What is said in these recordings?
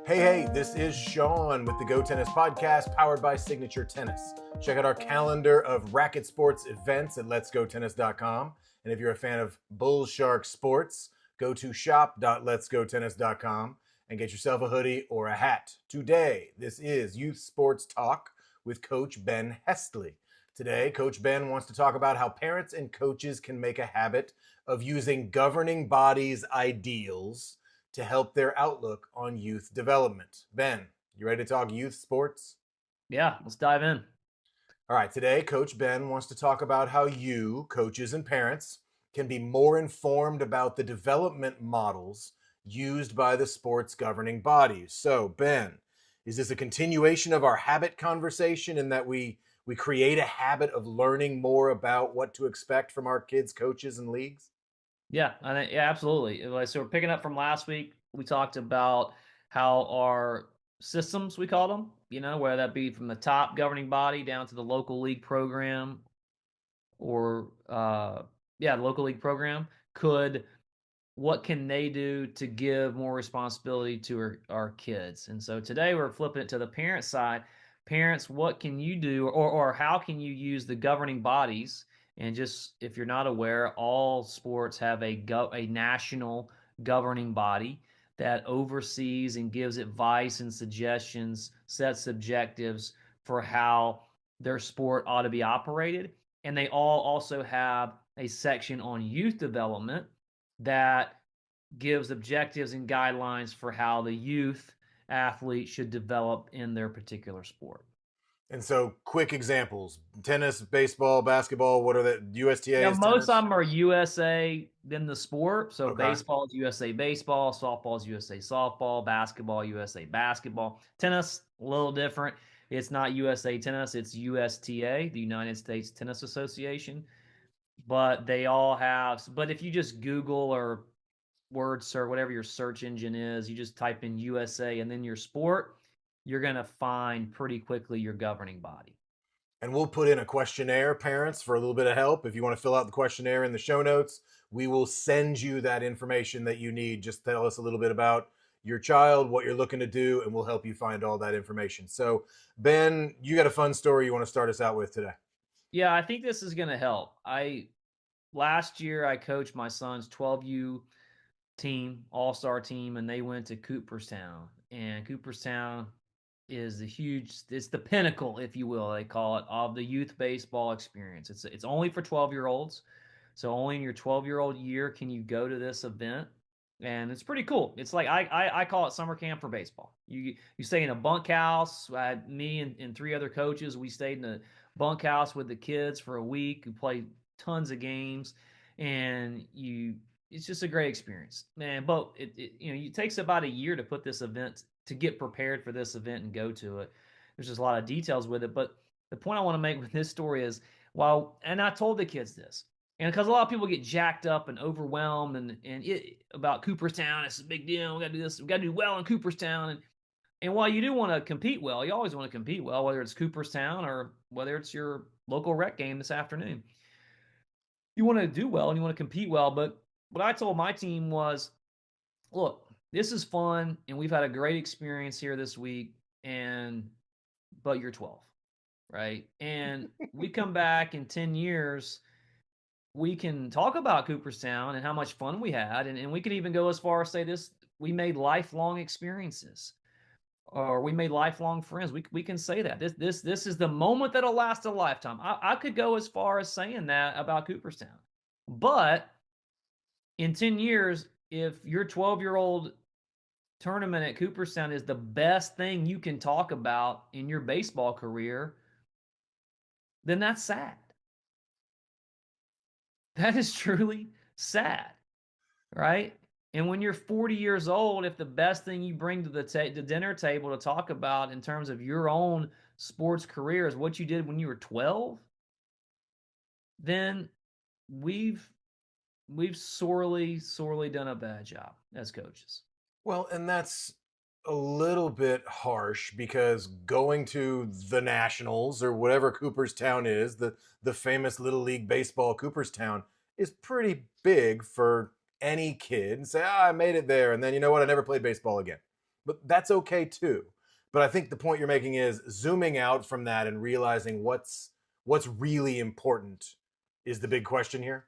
Hey, this is Sean with the Go Tennis Podcast powered by Signature Tennis. Check out our calendar of racket sports events at letsgotennis.com. And if you're a fan of Bull Shark Sports, go to shop.letsgotennis.com and get yourself a hoodie or a hat. Today, this is Youth Sports Talk with Coach Ben Hestley. Today, Coach Ben wants to talk about how parents and coaches can make a habit of using governing bodies' ideals to help their outlook on youth development. Ben, you ready to talk youth sports? Yeah, let's dive in. All right, today, Coach Ben wants to talk about how you, coaches and parents, can be more informed about the development models used by the sports governing bodies. So, Ben, is this a continuation of our habit conversation in that we create a habit of learning more about what to expect from our kids, coaches, and leagues? Yeah, absolutely. So we're picking up from last week. We talked about how our systems, we call them, whether that be from the top governing body down to the local league program or the local league program what can they do to give more responsibility to our kids? And so today we're flipping it to the parent side. Parents, what can you do or how can you use the governing bodies? And just if you're not aware, all sports have a national governing body that oversees and gives advice and suggestions, sets objectives for how their sport ought to be operated. And they all also have a section on youth development that gives objectives and guidelines for how the youth athlete should develop in their particular sport. And so, quick examples: tennis, baseball, basketball. What are the USTA Yeah, is most of tennis? them are USA than the sport. So Okay. baseball is USA baseball, softball is USA softball, basketball USA basketball. Tennis, a little different. It's not USA Tennis, it's USTA, the United States Tennis Association. But they all have, but if you just Google or word search, whatever your search engine is, you just type in USA and then your sport, you're going to find pretty quickly your governing body. And we'll put in a questionnaire, parents, for a little bit of help. If you want to fill out the questionnaire in the show notes, we will send you that information that you need. Just tell us a little bit about your child, what you're looking to do, and we'll help you find all that information. So, Ben, you got a fun story you want to start us out with today? Yeah, I think this is going to help. Last year I coached my son's 12U team, all-star team, and they went to Cooperstown. And Cooperstown is it's the pinnacle, if you will, they call it, of the youth baseball experience. It's only for 12-year-olds. So only in your 12-year-old year can you go to this event. And it's pretty cool. It's like I call it summer camp for baseball. You stay in a bunkhouse. Me and three other coaches, we stayed in a bunkhouse with the kids for a week. We played tons of games, and it's just a great experience, man. But it takes about a year to put this event, to get prepared for this event and go to it. There's just a lot of details with it. But the point I want to make with this story is, and I told the kids this, and because a lot of people get jacked up and overwhelmed about Cooperstown, it's a big deal. We got to do this. We got to do well in Cooperstown. And while you do want to compete well, you always want to compete well, whether it's Cooperstown or whether it's your local rec game this afternoon. You want to do well and you want to compete well. But what I told my team was, look, this is fun and we've had a great experience here this week, but you're 12, right? And we come back in 10 years, we can talk about Cooperstown and how much fun we had, and we can even go as far as say this: we made lifelong experiences, or we made lifelong friends. We can say that this is the moment that'll last a lifetime. I could go as far as saying that about Cooperstown, but in 10 years, if your 12-year-old tournament at Cooperstown is the best thing you can talk about in your baseball career, then that's sad. That is truly sad, right? And when you're 40 years old, if the best thing you bring to the dinner table to talk about in terms of your own sports career is what you did when you were 12, then we've sorely done a bad job as coaches. Well, and that's a little bit harsh because going to the Nationals or whatever Cooperstown is, the famous Little League Baseball Cooperstown, is pretty big for any kid. And say, I made it there. And then, you know what? I never played baseball again. but that's okay too. But I think the point you're making is zooming out from that and realizing what's really important is the big question here.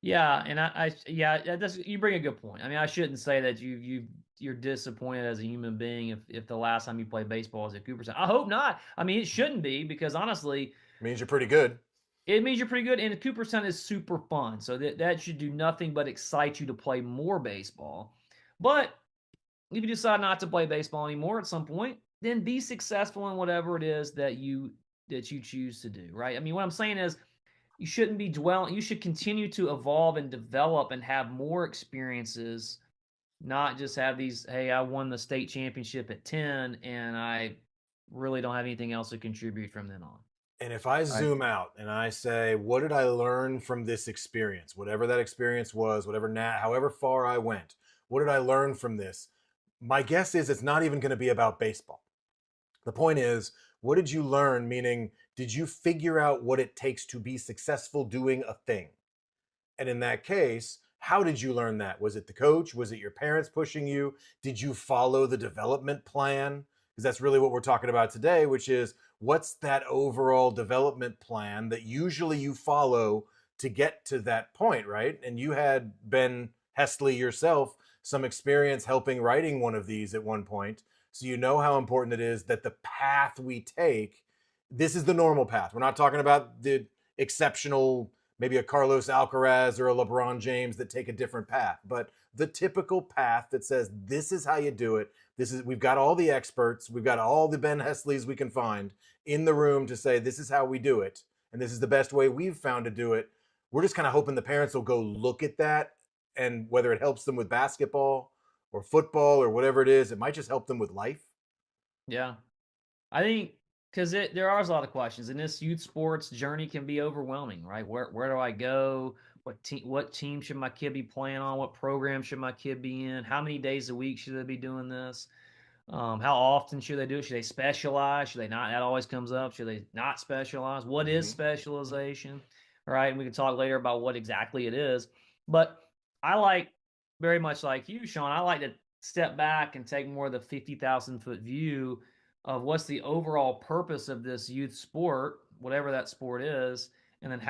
Yeah, and yeah, that's you bring a good point. I mean, I shouldn't say that you're disappointed as a human being if the last time you played baseball is at Cooperstown. I hope not. I mean, it shouldn't be because honestly, Means you're pretty good. it means you're pretty good, and Cooperstown is super fun. So that should do nothing but excite you to play more baseball. But if you decide not to play baseball anymore at some point, then be successful in whatever it is that you choose to do, right? I mean, what I'm saying is you shouldn't be dwelling, you should continue to evolve and develop and have more experiences, not just have these, hey, I won the state championship at 10 and I really don't have anything else to contribute from then on. And if I Right. zoom out and I say, what did I learn from this experience? Whatever that experience was, however far I went, what did I learn from this? My guess is it's not even going to be about baseball. The point is, what did you learn? Meaning, did you figure out what it takes to be successful doing a thing? And in that case, how did you learn that? Was it the coach? Was it your parents pushing you? Did you follow the development plan? Because that's really what we're talking about today, which is what's that overall development plan that usually you follow to get to that point, right? And you had Ben Hesley yourself some experience helping writing one of these at one point. So you know how important it is that the path we take, this is the normal path. We're not talking about the exceptional, maybe a Carlos Alcaraz or a LeBron James that take a different path, but the typical path that says this is how you do it. We've got all the experts, we've got all the Ben Hesleys we can find in the room to say this is how we do it, and this is the best way we've found to do it. We're just kind of hoping the parents will go look at that, and whether it helps them with basketball or football or whatever it is, it might just help them with life. Yeah. I think because there are a lot of questions, and this youth sports journey can be overwhelming, right? Where do I go? What team should my kid be playing on? What program should my kid be in? How many days a week should they be doing this? How often should they do it? Should they specialize? Should they not? That always comes up. Should they not specialize? What is Mm-hmm. specialization? Right? And we can talk later about what exactly it is. But I like very much like you, Sean. I like to step back and take more of the 50,000 foot view of what's the overall purpose of this youth sport, whatever that sport is, and then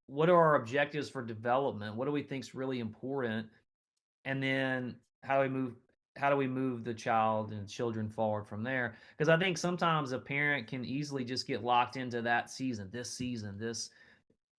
what are our objectives for development? What do we think is really important? And then how do we move the child and children forward from there? Because I think sometimes a parent can easily just get locked into that season, this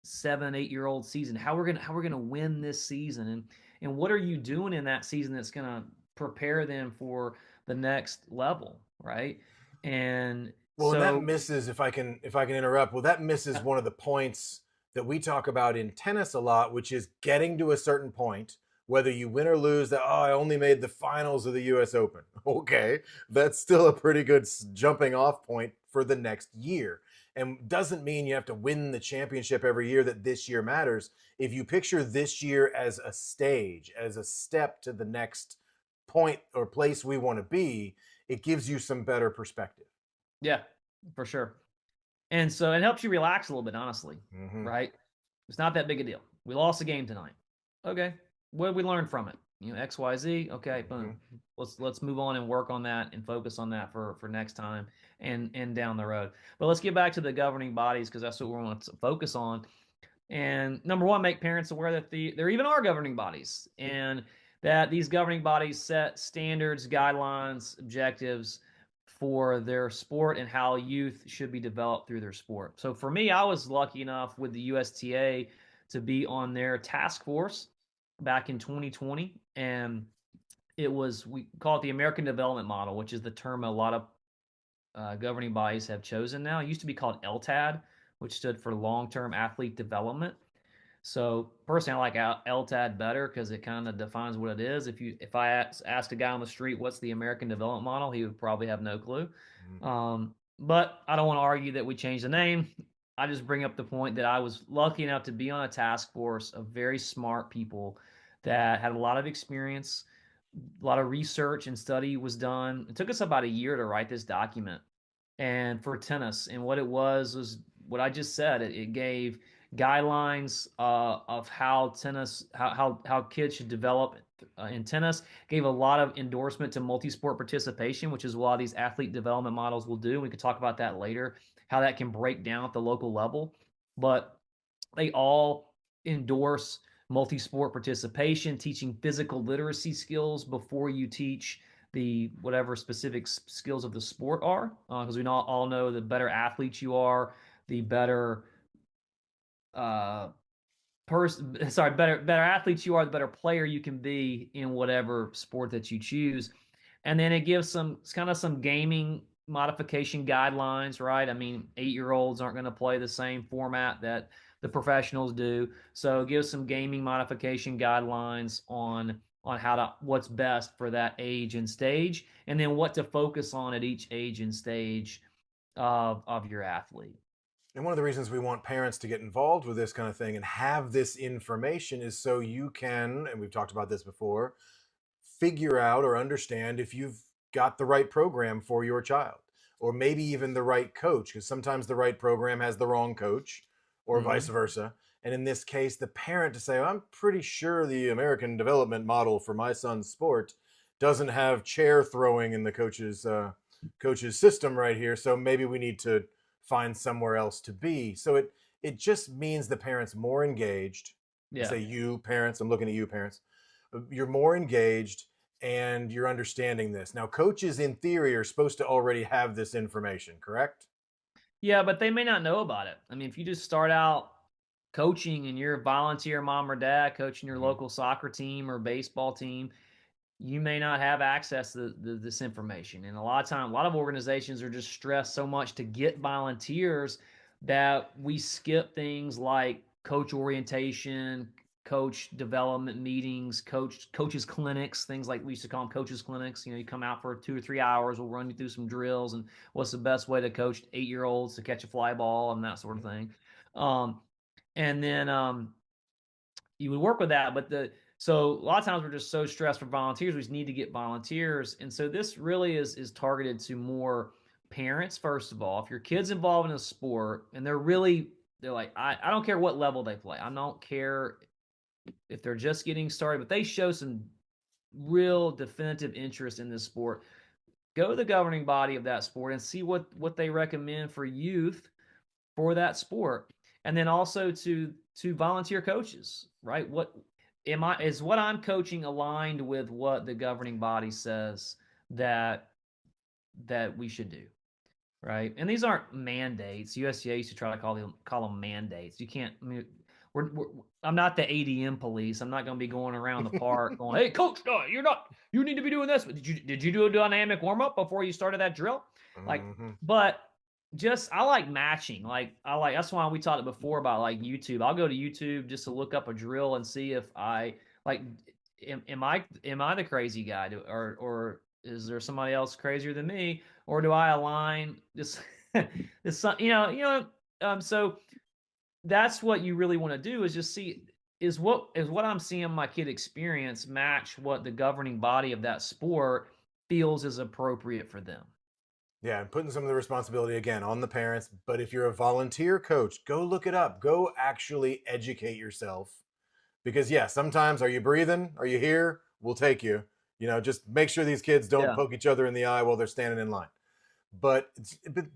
7, 8 year old season. How we're gonna win this season, and what are you doing in that season that's gonna prepare them for the next level, right? And Well, and that so misses, if I can interrupt. Well, that misses yeah, one of the points that we talk about in tennis a lot, which is getting to a certain point, whether you win or lose. That, oh, I only made the finals of the U.S. Open. Okay, that's still a pretty good jumping off point for the next year, and doesn't mean you have to win the championship every year. That this year matters. If you picture this year as a stage, as a step to the next point or place we want to be, it gives you some better perspective. yeah, for sure. And so it helps you relax a little bit, honestly, Mm-hmm. right? It's not that big a deal. We lost the game tonight. Okay. What did we learn from it? XYZ. Okay, Mm-hmm. boom. Let's move on and work on that and focus on that for next time and down the road. But let's get back to the governing bodies because that's what we want to focus on. And number one, make parents aware that there even are governing bodies and that these governing bodies set standards, guidelines, objectives for their sport and how youth should be developed through their sport. So for me, I was lucky enough with the USTA to be on their task force back in 2020. And we call it the American Development Model, which is the term a lot of governing bodies have chosen now. It used to be called LTAD, which stood for Long Term Athlete Development. So personally, I like LTAD better because it kind of defines what it is. If I asked a guy on the street what's the American Development Model, he would probably have no clue. But I don't want to argue that we changed the name. I just bring up the point that I was lucky enough to be on a task force of very smart people that had a lot of experience, a lot of research and study was done. It took us about a year to write this document and for tennis. And what it was what I just said. It gave guidelines of how tennis, how kids should develop in tennis, gave a lot of endorsement to multi-sport participation, which is what a lot of these athlete development models will do. We could talk about that later, how that can break down at the local level. But they all endorse multi-sport participation, teaching physical literacy skills before you teach the whatever specific skills of the sport are, because we all know the better athletes you are, the better uh, better athletes you are, the better player you can be in whatever sport that you choose. And then it gives some gaming modification guidelines, right? I mean, 8-year-olds aren't going to play the same format that the professionals do. So it gives some gaming modification guidelines on what's best for that age and stage, and then what to focus on at each age and stage of your athlete. And one of the reasons we want parents to get involved with this kind of thing and have this information is so you can, and we've talked about this before, figure out or understand if you've got the right program for your child, or maybe even the right coach, because sometimes the right program has the wrong coach, or vice Mm-hmm. versa. And in this case, the parent to say, well, I'm pretty sure the American development model for my son's sport doesn't have chair throwing in the coach's system right here, so maybe we need to find somewhere else to be. So it just means the parents more engaged. I Yeah. say you parents, I'm looking at you parents. You're more engaged and you're understanding this. Now, coaches in theory are supposed to already have this information, correct? Yeah, but they may not know about it. I mean, if you just start out coaching and you're a volunteer mom or dad coaching your Mm-hmm. local soccer team or baseball team, you may not have access to this information. And a lot of organizations are just stressed so much to get volunteers that we skip things like coach orientation, coach development meetings, coaches clinics, things like we used to call them coaches clinics. You know, you come out for 2 or 3 hours, we'll run you through some drills and what's the best way to coach 8-year-olds to catch a fly ball and that sort of thing. Um, and then you would work with that, but so a lot of times we're just so stressed for volunteers, we just need to get volunteers. And so this really is targeted to more parents, first of all. If your kid's involved in a sport and they're like, I don't care what level they play. I don't care if they're just getting started, but they show some real definitive interest in this sport. Go to the governing body of that sport and see what they recommend for youth for that sport. And then also to volunteer coaches, right? What I'm coaching aligned with what the governing body says that we should do, right? And these aren't mandates. USDA used to try to call them mandates. You can't. I mean, I'm not the ADM police. I'm not going to be going around the park going, "Hey, coach, no, you're not. You need to be doing this." Did you do a dynamic warm up before you started that drill? Like, Mm-hmm. but just I like matching. That's why we talked before about like YouTube. I'll go to YouTube just to look up a drill and see if I like. Am I the crazy guy, or is there somebody else crazier than me, or do I align this this so that's what you really want to do is just see is what I'm seeing my kid experience match what the governing body of that sport feels is appropriate for them. Yeah, and putting some of the responsibility again on the parents. But if you're a volunteer coach, go look it up. Go actually educate yourself. Because yeah, sometimes are you breathing? Are you here? We'll take you. Just make sure these kids don't Yeah. poke each other in the eye while they're standing in line. But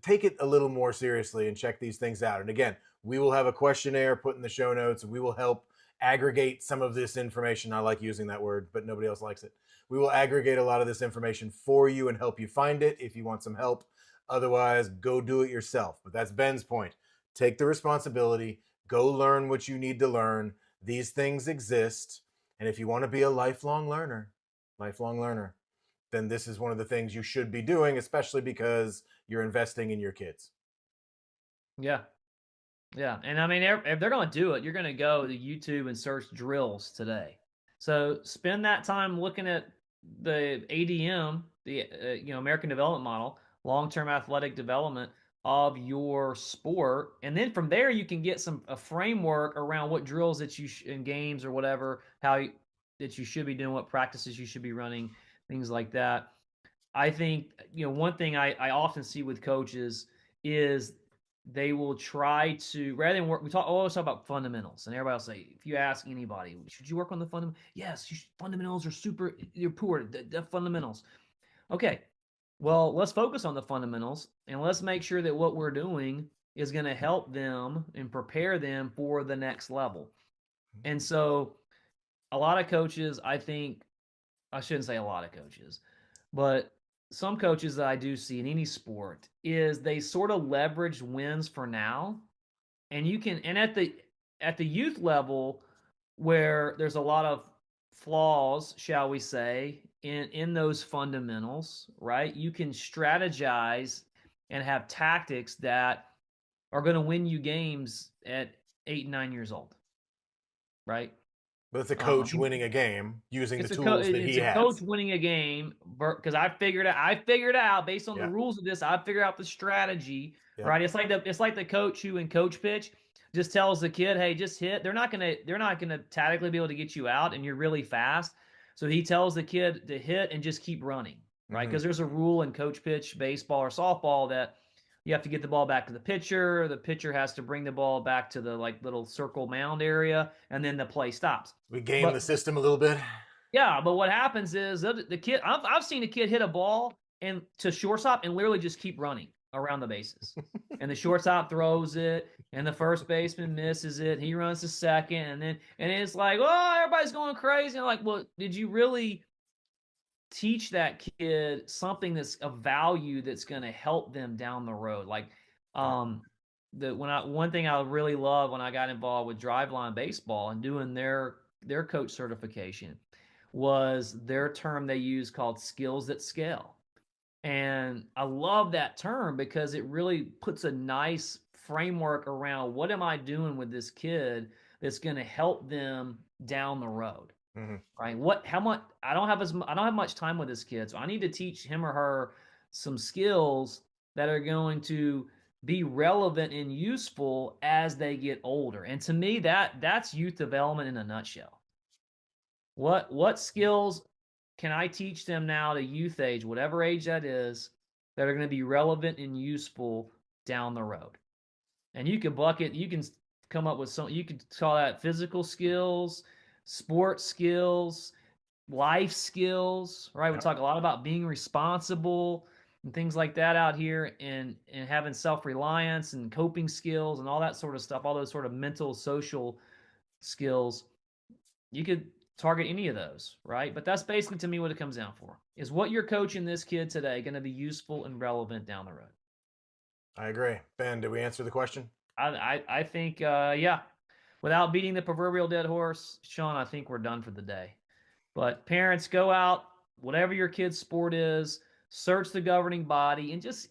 take it a little more seriously and check these things out. And again, we will have a questionnaire put in the show notes. We will help aggregate some of this information. I like using that word, but nobody else likes it. We will aggregate a lot of this information for you and help you find it if you want some help. Otherwise, go do it yourself. But that's Ben's point. Take the responsibility, go learn what you need to learn. These things exist. And if you want to be a lifelong learner, then this is one of the things you should be doing, especially because you're investing in your kids. Yeah. Yeah, and I mean, if they're going to do it, you're going to go to YouTube and search drills today. So spend that time looking at the ADM, the American Development Model, long-term athletic development of your sport, and then from there you can get a framework around what drills that in games or whatever that you should be doing, what practices you should be running, things like that. I think one thing I often see with coaches is they will try to, rather than work, always talk about fundamentals, and everybody will say, if you ask anybody, should you work on the fundamentals? Yes, fundamentals are super, you're poor, the fundamentals. Okay, well, let's focus on the fundamentals and let's make sure that what we're doing is going to help them and prepare them for the next level. And so, a lot of coaches, I think, I shouldn't say a lot of coaches, but some coaches that I do see in any sport is they sort of leverage wins for now. And you can, and at the youth level where there's a lot of flaws, shall we say, in those fundamentals, right? You can strategize and have tactics that are going to win you games at 8 and 9 years old, right? But it's a coach winning a game using the tools that he It's a coach has. winning a game because I figured out based on the Yeah. rules of this, I figured out the strategy, Yep. right? It's like the coach who in coach pitch just tells the kid, "Hey, just hit." They're not gonna tactically be able to get you out, and you're really fast. So he tells the kid to hit and just keep running, right? Because there's a rule in coach pitch baseball or softball that you have to get the ball back to the pitcher. The pitcher has to bring the ball back to the like little circle mound area, and then the play stops. We game the But system a little bit. yeah, but what happens is the kid. I've seen a kid hit a ball and to shortstop and literally just keep running around the bases, and the shortstop throws it, and the first baseman misses it. He runs to second, and it's like, oh, everybody's going crazy. And I'm like, well, did you really teach that kid something that's of value that's going to help them down the road? Like, one thing I really love when I got involved with Driveline Baseball and doing their coach certification was their term they use called skills that scale. And I love that term because it really puts a nice framework around what am I doing with this kid that's going to help them down the road. Right? How much I don't have much time with this kid, so I need to teach him or her some skills that are going to be relevant and useful as they get older. And to me, that's youth development in a nutshell. What skills can I teach them now to youth age, whatever age that is, that are going to be relevant and useful down the road? And you can come up with you could call that physical skills, sports skills, life skills, right? We Yep. talk a lot about being responsible and things like that out here, and having self-reliance and coping skills and all that sort of stuff, all those sort of mental, social skills. You could target any of those, right? But that's basically to me what it comes down for. Is what you're coaching this kid today going to be useful and relevant down the road? I agree. Ben, did we answer the question? I think yeah. Without beating the proverbial dead horse, Sean, I think we're done for the day. But parents, go out, whatever your kid's sport is, search the governing body and just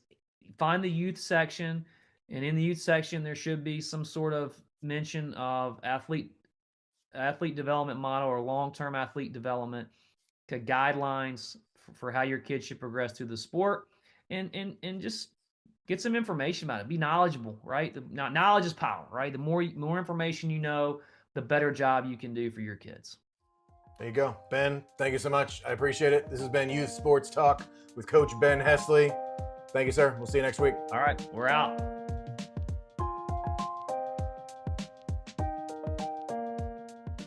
find the youth section. And in the youth section, there should be some sort of mention of athlete development model or long-term athlete development to guidelines for how your kid should progress through the sport, and just get some information about it. Be knowledgeable, right? Knowledge is power, right? The more information you know, the better job you can do for your kids. There you go. Ben, thank you so much. I appreciate it. This has been Youth Sports Talk with Coach Ben Hesley. Thank you, sir. We'll see you next week. All right, we're out.